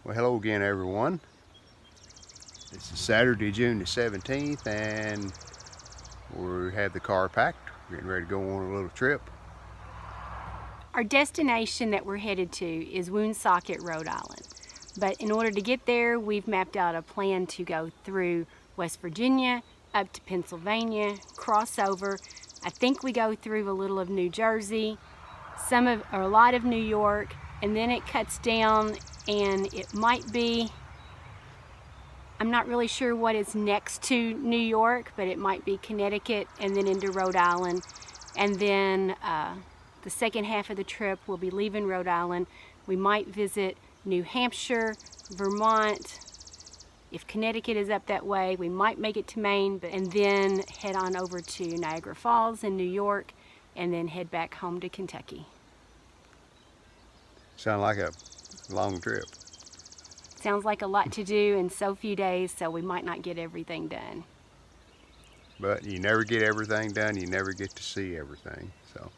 Well, hello again, everyone. This is Saturday, June the 17th, and we have the car packed. We're getting ready to go on a little trip. Our destination that we're headed to is Woonsocket, Rhode Island. But in order to get there, we've mapped out a plan to go through West Virginia, up to Pennsylvania, cross over. I think we go through a little of New Jersey, or a lot of New York, and then it cuts down, and it might be, I'm not really sure what is next to New York, but it might be Connecticut and then into Rhode Island. And then the second half of the trip, we'll be leaving Rhode Island. We might visit New Hampshire, Vermont. If Connecticut is up that way, we might make it to Maine, and then head on over to Niagara Falls in New York, and then head back home to Kentucky. Sound like a long trip. Sounds like a lot to do in so few days, so we might not get everything done. But you never get everything done, you never get to see everything, so.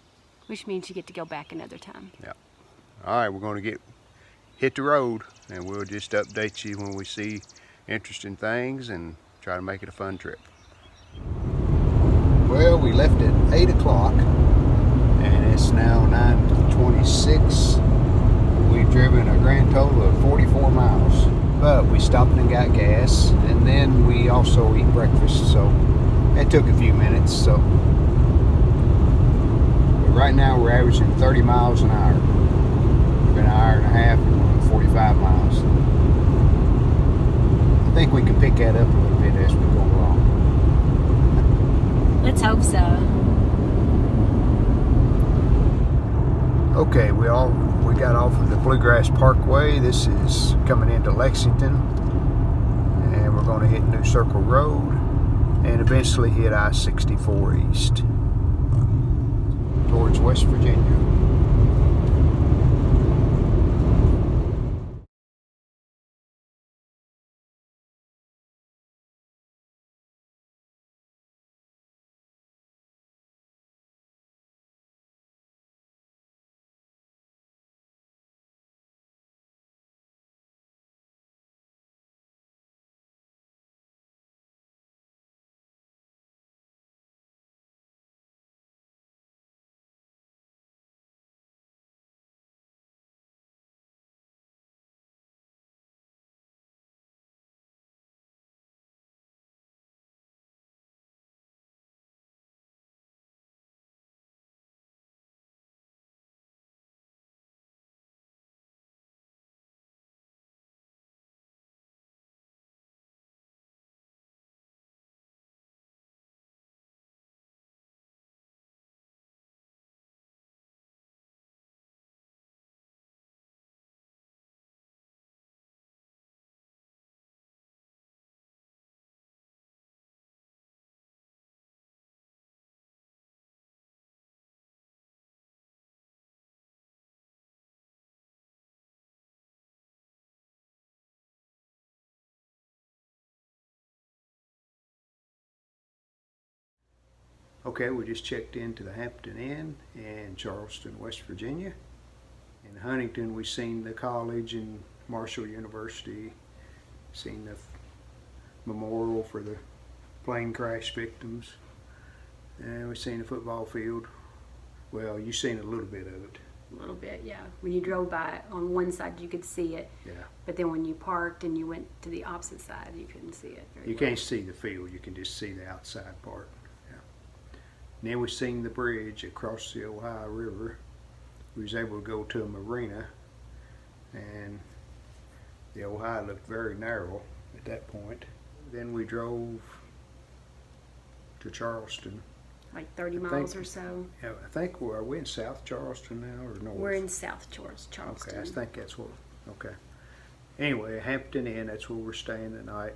Which means you get to go back another time. Yeah. All right, we're going to hit the road, and we'll just update you when we see interesting things and try to make it a fun trip. Well, we left at 8 o'clock, and it's now 9:26. We've driven a grand total of 44 miles, but we stopped and got gas, and then we also eat breakfast, so that took a few minutes. So but right now we're averaging 30 miles an hour. It's been an hour and a half and we're on 45 miles. I think we can pick that up a little bit as we go along. Let's hope so. Okay, we got off of the Bluegrass Parkway. This is coming into Lexington, and we're going to hit New Circle Road and eventually hit I-64 East towards West Virginia. Okay, we just checked into the Hampton Inn in Charleston, West Virginia. In Huntington, we seen the college and Marshall University, seen the memorial for the plane crash victims, and we seen the football field. Well, you seen a little bit of it. A little bit, yeah. When you drove by, on one side you could see it. Yeah. But then when you parked and you went to the opposite side, you couldn't see it very You well. can't see the field, you can just see the outside part. Yeah. And then we seen the bridge across the Ohio River. We was able to go to a marina, and the Ohio looked very narrow at that point. Then we drove to Charleston. Like 30 miles or so. Yeah, I think are we in South Charleston now or north? We're in South Charleston. Okay, I think that's what. Okay. Anyway, Hampton Inn, that's where we're staying tonight.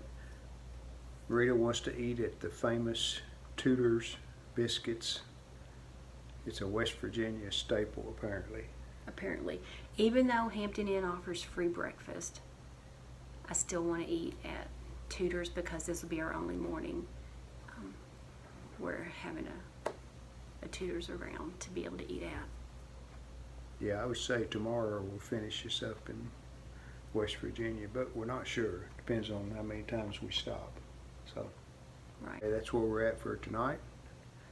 Rita wants to eat at the famous Tudor's Biscuits. It's a West Virginia staple, apparently. Apparently. Even though Hampton Inn offers free breakfast, I still want to eat at Tudor's because this will be our only morning. We're having a Tudor's around to be able to eat at. Yeah, I would say tomorrow we'll finish this up and West Virginia, but we're not sure. Depends on how many times we stop. So Right. that's where we're at for tonight.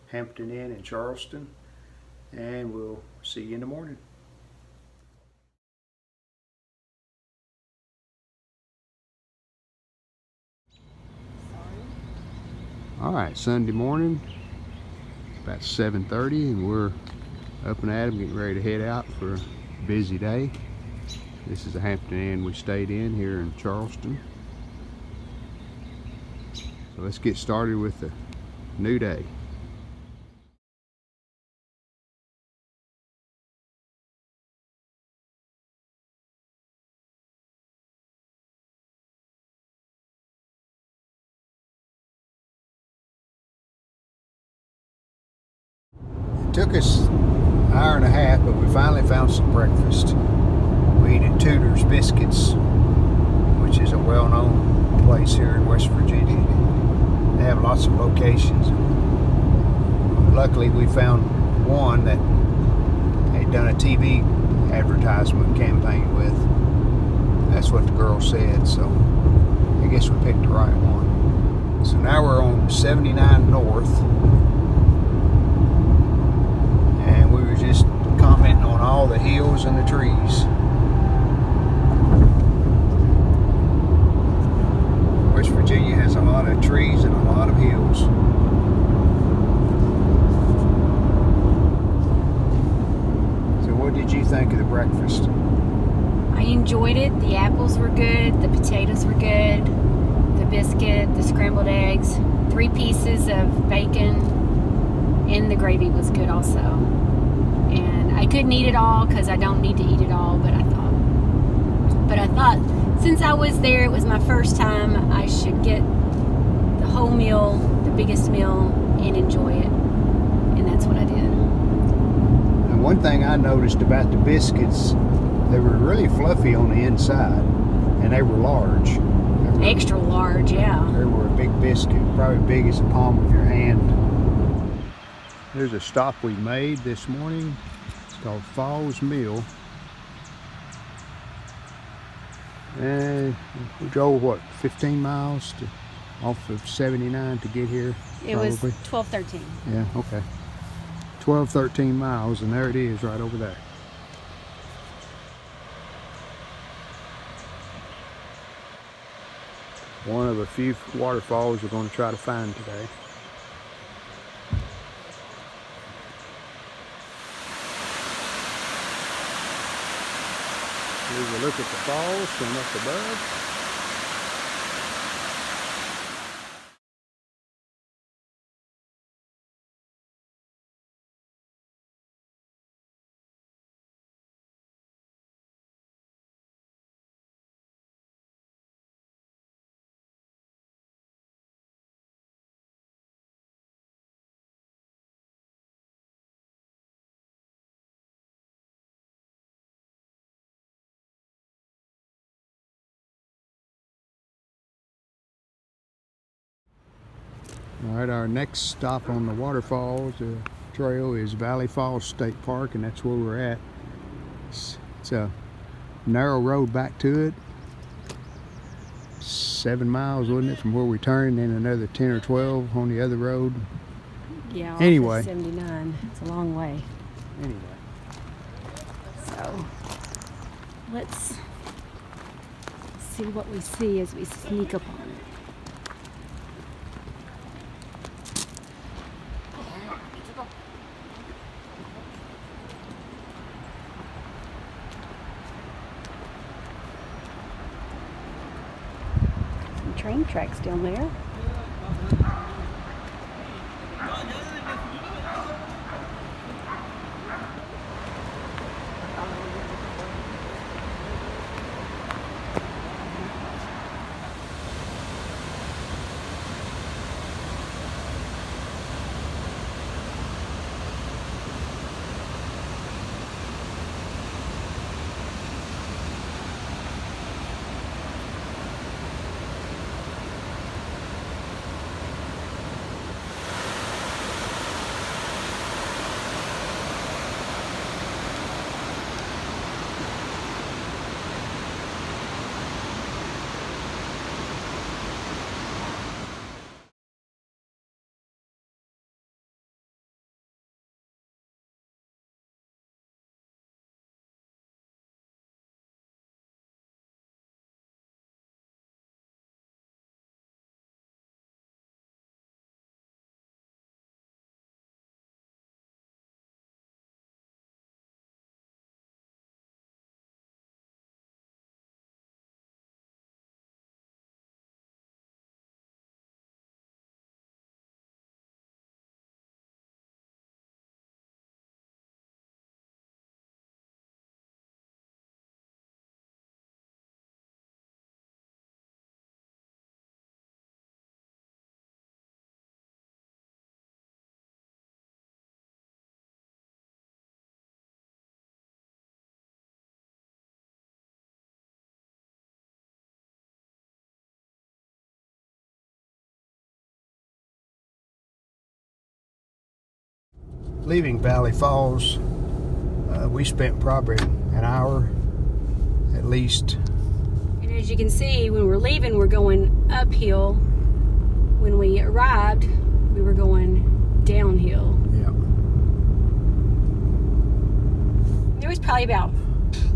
Hampton Inn in Charleston, and we'll see you in the morning. All right, Sunday morning, about 7:30, and we're up and at 'em, getting ready to head out for a busy day. This is the Hampton Inn we stayed in here in Charleston. So let's get started with the new day. It took us an hour and a half, but we finally found some breakfast. We ate at Tudor's Biscuits, which is a well-known place here in West Virginia. They have lots of locations. Luckily, we found one that they'd done a TV advertisement campaign with. That's what the girl said, so I guess we picked the right one. So now we're on 79 North, and we were just commenting on all the hills and the trees. West Virginia has a lot of trees and a lot of hills. So what did you think of the breakfast? I enjoyed it. The apples were good. The potatoes were good. The biscuit, the scrambled eggs, 3 pieces of bacon, and the gravy was good also. And I couldn't eat it all because I don't need to eat it all, but I thought since I was there, it was my first time, I should get the whole meal, the biggest meal, and enjoy it. And that's what I did. And one thing I noticed about the biscuits, they were really fluffy on the inside, and they were large. Extra large, yeah. They were a big biscuit, probably big as the palm of your hand. There's a stop we made this morning. It's called Falls Mill. And we drove, what, 15 miles off of 79 to get here? It was 12, 13. Yeah, okay. 12, 13 miles, and there it is right over there. One of a few waterfalls we're going to try to find today. Here's a look at the falls from up above. All right, our next stop on the waterfalls trail is Valley Falls State Park, and that's where we're at. It's a narrow road back to it. 7 miles, wasn't it, from where we turned, then another 10 or 12 on the other road. Yeah, anyway. 79. It's a long way. Anyway. So let's see what we see as we sneak up on it. Some train tracks down there. leaving Valley Falls, we spent probably an hour at least. And as you can see, when we're leaving, we're going uphill. When we arrived, we were going downhill. Yeah. There was probably about,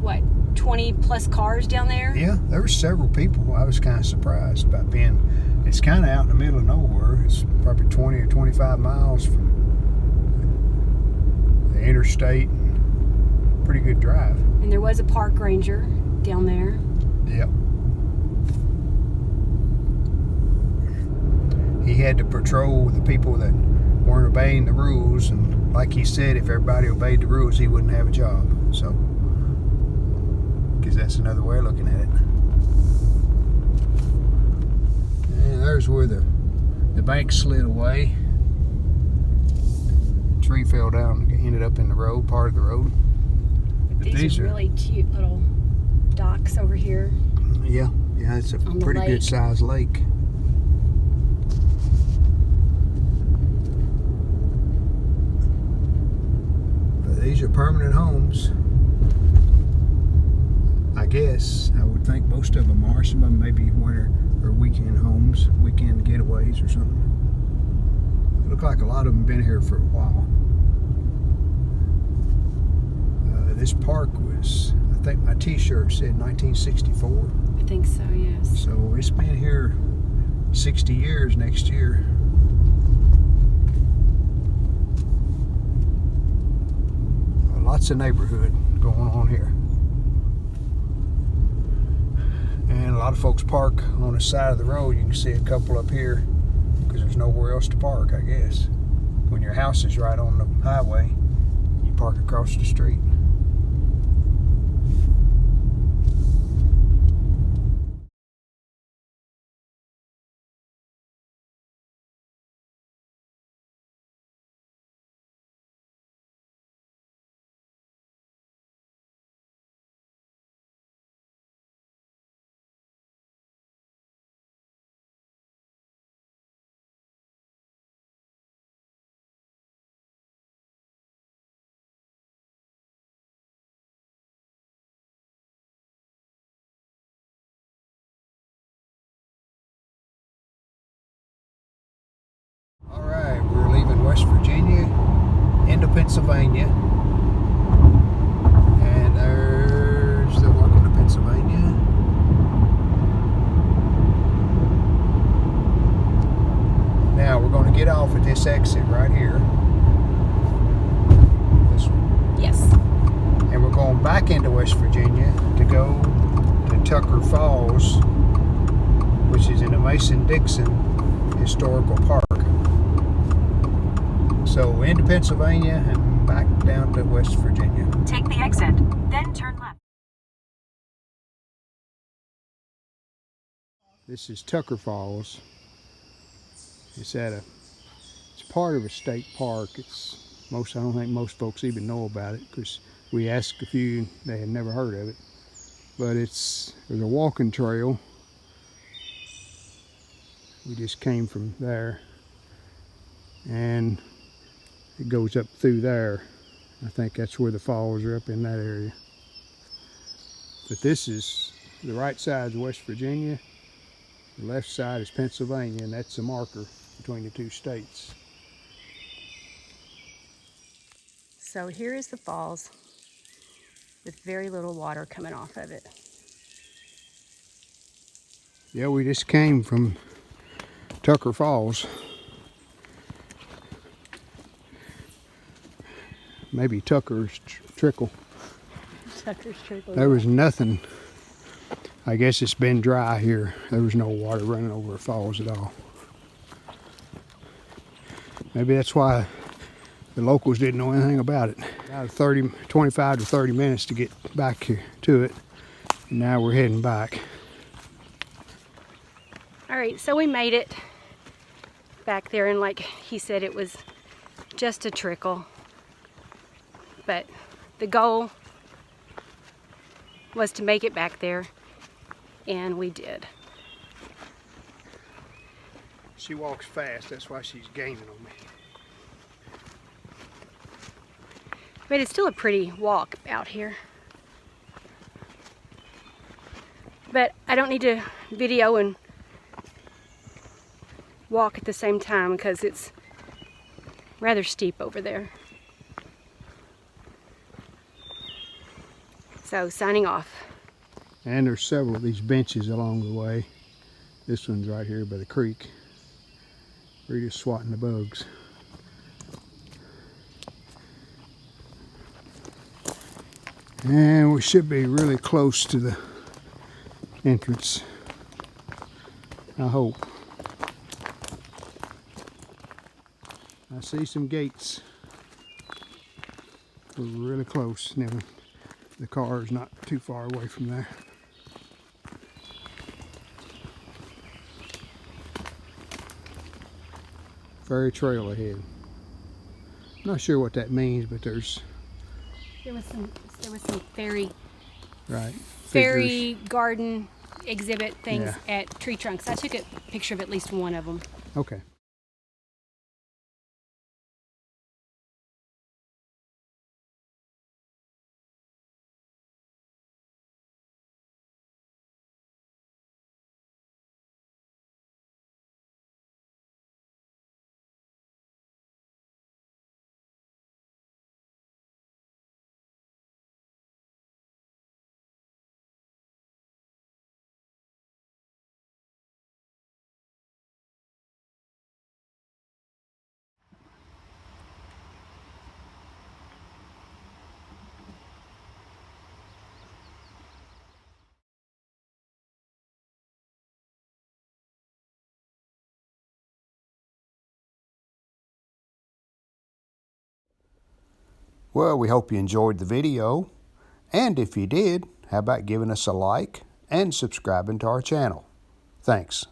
what, 20 plus cars down there? Yeah, there were several people. I was kind of surprised about being, it's kind of out in the middle of nowhere. It's probably 20 or 25 miles from the interstate. Pretty good drive. And there was a park ranger down there. Yep. He had to patrol the people that weren't obeying the rules, and like he said, if everybody obeyed the rules, he wouldn't have a job. So, because that's another way of looking at it. And there's where the bank slid away. Tree fell down, ended up in the road, part of the road. These are really cute little docks over here. Yeah, it's a pretty good sized lake. But these are permanent homes. I guess. I would think most of them are. Some of them maybe winter or weekend homes, weekend getaways or something. It look like a lot of them have been here for a while. This park was, I think my t-shirt said 1964. I think so, yes. So it's been here 60 years next year. Lots of neighborhood going on here. And a lot of folks park on the side of the road. You can see a couple up here because there's nowhere else to park, I guess. When your house is right on the highway, you park across the street. All right, we're leaving West Virginia into Pennsylvania. And there's the welcome to Pennsylvania. Now we're going to get off at this exit right here. This one. Yes. And we're going back into West Virginia to go to Tucker Falls, which is in the Mason-Dixon Historical Park. So into Pennsylvania and back down to West Virginia. Take the exit, then turn left. This is Tucker Falls. It's part of a state park. I don't think most folks even know about it because we asked a few, they had never heard of it. But there's a walking trail. We just came from there. And it goes up through there. I think that's where the falls are, up in that area. But this is, the right side is West Virginia, the left side is Pennsylvania, and that's the marker between the two states. So here is the falls with very little water coming off of it. Yeah, we just came from Tucker Falls. Maybe Tucker's Trickle. Tucker's Trickle. There was nothing. I guess it's been dry here. There was no water running over the falls at all. Maybe that's why the locals didn't know anything about it. About 25 to 30 minutes to get back here to it. And now we're heading back. All right, so we made it back there, and like he said, it was just a trickle. But the goal was to make it back there, and we did. She walks fast, that's why she's gaining on me. But it's still a pretty walk out here. But I don't need to video and walk at the same time because it's rather steep over there. So signing off. And there's several of these benches along the way. This one's right here by the creek. We're just swatting the bugs. And we should be really close to the entrance, I hope. I see some gates. We're really close. Now the car is not too far away from there. Fairy trail ahead. Not sure what that means, but there was some fairy right fairy garden exhibit things Yeah. at tree trunks. I took a picture of at least one of them. Okay. Well, we hope you enjoyed the video. And if you did, how about giving us a like and subscribing to our channel? Thanks.